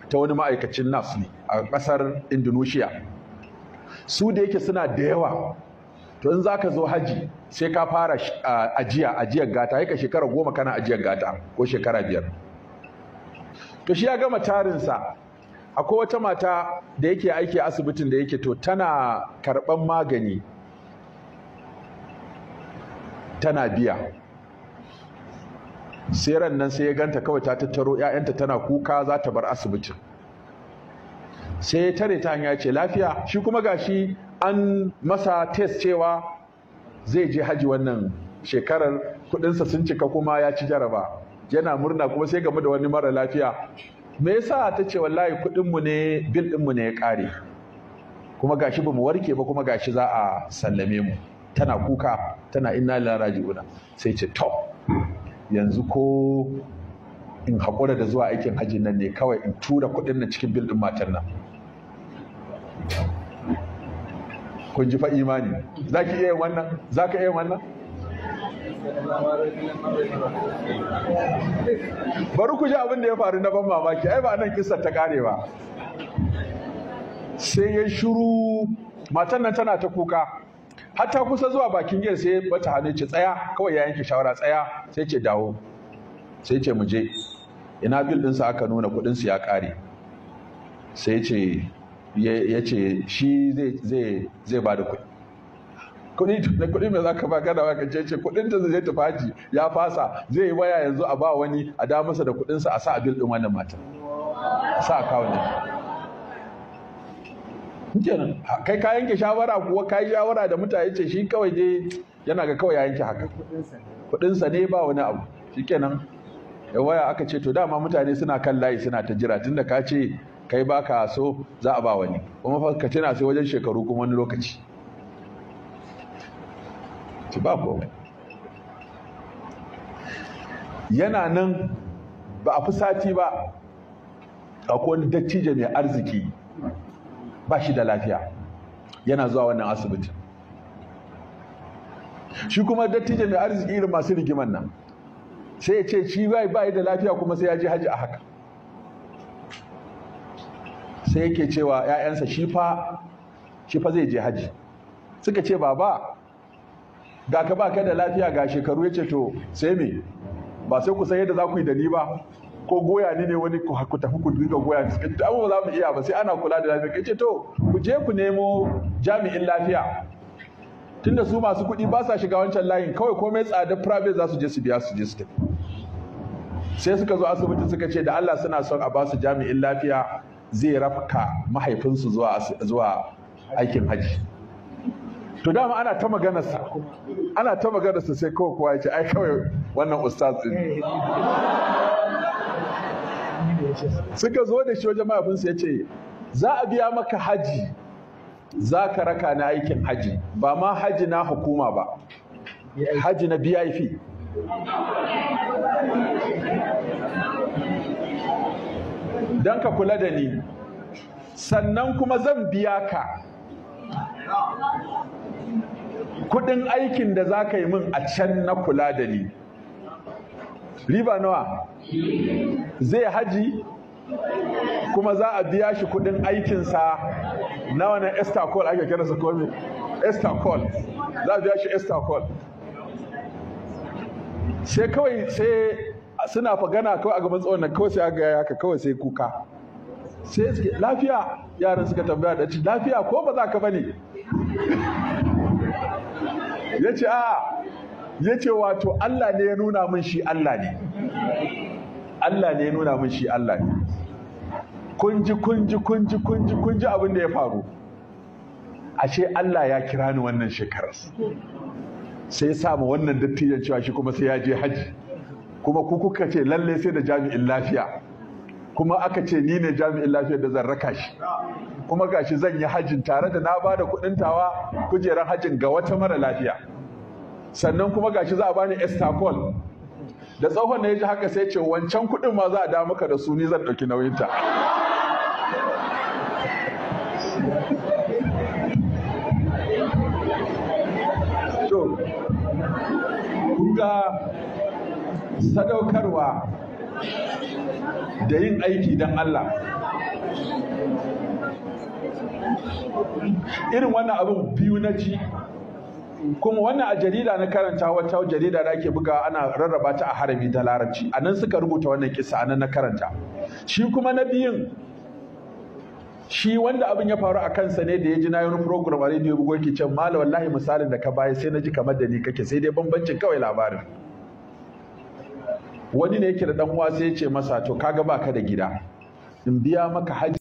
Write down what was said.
ta wani ma'aikacin nas ne a ƙasar Indonesia. Su da yake suna da yawa, to in za ka zo haji sai ka fara ajiyar gata, haika shekara 10 kana ajiyar gata ko shekara 5. To shi ya gama tarinsa. Akwai wata mata da yake aiki a asibitin da yake, to tana karɓan magani tana biya. Sai ran nan sai ya ganta kawai ta tattaro 'ya'yanta tana kuka za ta bar asibitin. Sai ya tare ta hanya ce lafiya, shi kuma gashi an masa test cewa zai je haji wannan shekarar, kudinsa sun cika kuma ya ci jaraba, yana murna. Kuma sai game da wani mara lafiya, me yasa? Ta ce wallahi kudinmu ne, bil ɗinmu ne ya ƙare, kuma gashi ba mu warke ba, kuma gashi za a sallame mu. Tana kuka, tana inna lillahi raji'una. Sai ce to yanzu ko in haƙura da zuwa aikin hajji nan ne kawai in tura kuɗin nan cikin bil ɗin matar nan. Kun ji fa imani. Za ki iya wannan? Za ka iya wannan? Bari ku ji abin da ya faru na ban mamaki. Ai ba nan kissar ta ƙare ba. Sai ya shiru, matan nan tana ta kuka. Hatta kusa zuwa bakin gate sai bata hannu ce tsaya, kawai ya yanke shawara tsaya. Sai ce dawo. Sai ce mu je. Ina bil ɗinsa aka nuna kuɗinsu ya ƙare. Sai ce ya ce shi zai ba da kuɗi mai za ka ba gada waka ce kuɗin ta zai tafi haji ya fasa, zai yi waya yanzu a ba wani a da masa da kuɗinsa a sa a bil ɗin wannan matan, a sa a kawo ne. Kenan kai ka yanke shawara kuwa ka yi shawara da mutane, ce shi kawai dai yana ga kawai ya yanke haka, kuɗinsa ne ba wani abu. Shi kenan ya waya aka ce to dama mutane suna kan layi suna ta jira, tunda ka ce kai baka so za a ba wani, kuma fa ka tana sai wajen shekaru kuma wani lokaci. Ci ba komai. Yana nan ba a fi sati ba, akwai wani dattijo mai arziki ba shi da lafiya, yana zuwa wannan asibiti. Shi kuma dattijo mai arziki irin masu rigiman nan, sai ya ce shi ba da lafiya kuma sai ya je haji a haka. Sai yake cewa ‘ya'yansa shi fa zai je haji. Suka ce baba ga ka baka da lafiya ga shekaru. Ya ce to sai me, ba sai ku san yadda za ku yi da ni ba, ko goya ni ne wani ku tafi ku dinga goya. Suka ce abu ba za mu iya ba, sai ana kula da lafiya. Ya ce to ku je ku nemo jami'in lafiya, tunda su masu kuɗi ba sa shiga wancan layin, kawai komai tsada private za su je su biya su je su tafi. Sai suka zo asibiti suka ce da Allah suna son a ba su jami'in lafiya zai rafka mahaifinsu zuwa aikin haji. To dama ana ta maganarsa sai kawai kowa ya ce ai kawai wannan ustaz din. Suka zo da shi wajen mahaifinsu ya ce za a biya maka haji, za ka raka na aikin haji, ba ma haji na hukuma ba, haji na BIP. Don ka kula da ni, sannan kuma zan biya ka kudin aikin da za ka yi min a can na kula da ni. Riba nawa? Zai haji kuma za a biya shi kudin aikinsa na wani Estacol ake kira su kome? Estacol. Za a biya shi Estacol. Sai kawai suna fagana kawai a gaban tsawon nan, kawai sai aga haka, kawai sai kuka. Sai suke lafiya, yaran suka tambaya da ci lafiya ko ba za ka bane? Ya ce wato Allah ne ya nuna min shi Allah ne. Allah ne ya nuna min shi Allah ne. Kun ji abin da ya faru. Ashe Allah ya kira ni wannan shekarar. Sai ya samu wannan dattijan cewa shi kuma sai ya je haji. Kuma ku kuka ce lalle sai da jami'in lafiya. Kuma aka ce ni ne jami'in lafiyar da zan raka shi. Kuma gashi zan yi hajjin tare da na bada kuɗin tawa kujerar hajjin ga wata mara lafiya. Sannan kuma gashi za a bani Estacol. Da tsohon ne ya ji haka sai ce wancan kuɗin ma za a da maka da su, ni zan ɗauki nauyinta. To, kun ga sadaukarwa da yin aiki don Allah irin wannan abin biyu na ji, kuma wannan a jarida na karanta, wata jarida da ake buga ana rarraba ta a harami ta larabci, a nan suka rubuta wannan kisa, a nan na karanta. Shi kuma na biyun, shi wanda abin ya faru a kansa ne da ya ji na wani program a rediyo bugo yake can, malam wallahi misalin da ka bayar sai na ji kamar da ni kake, sai dai bambancin kawai labarin. Wani ne yake da dan uwa sai ya ce masa to kaga baka da gida, in biya maka haji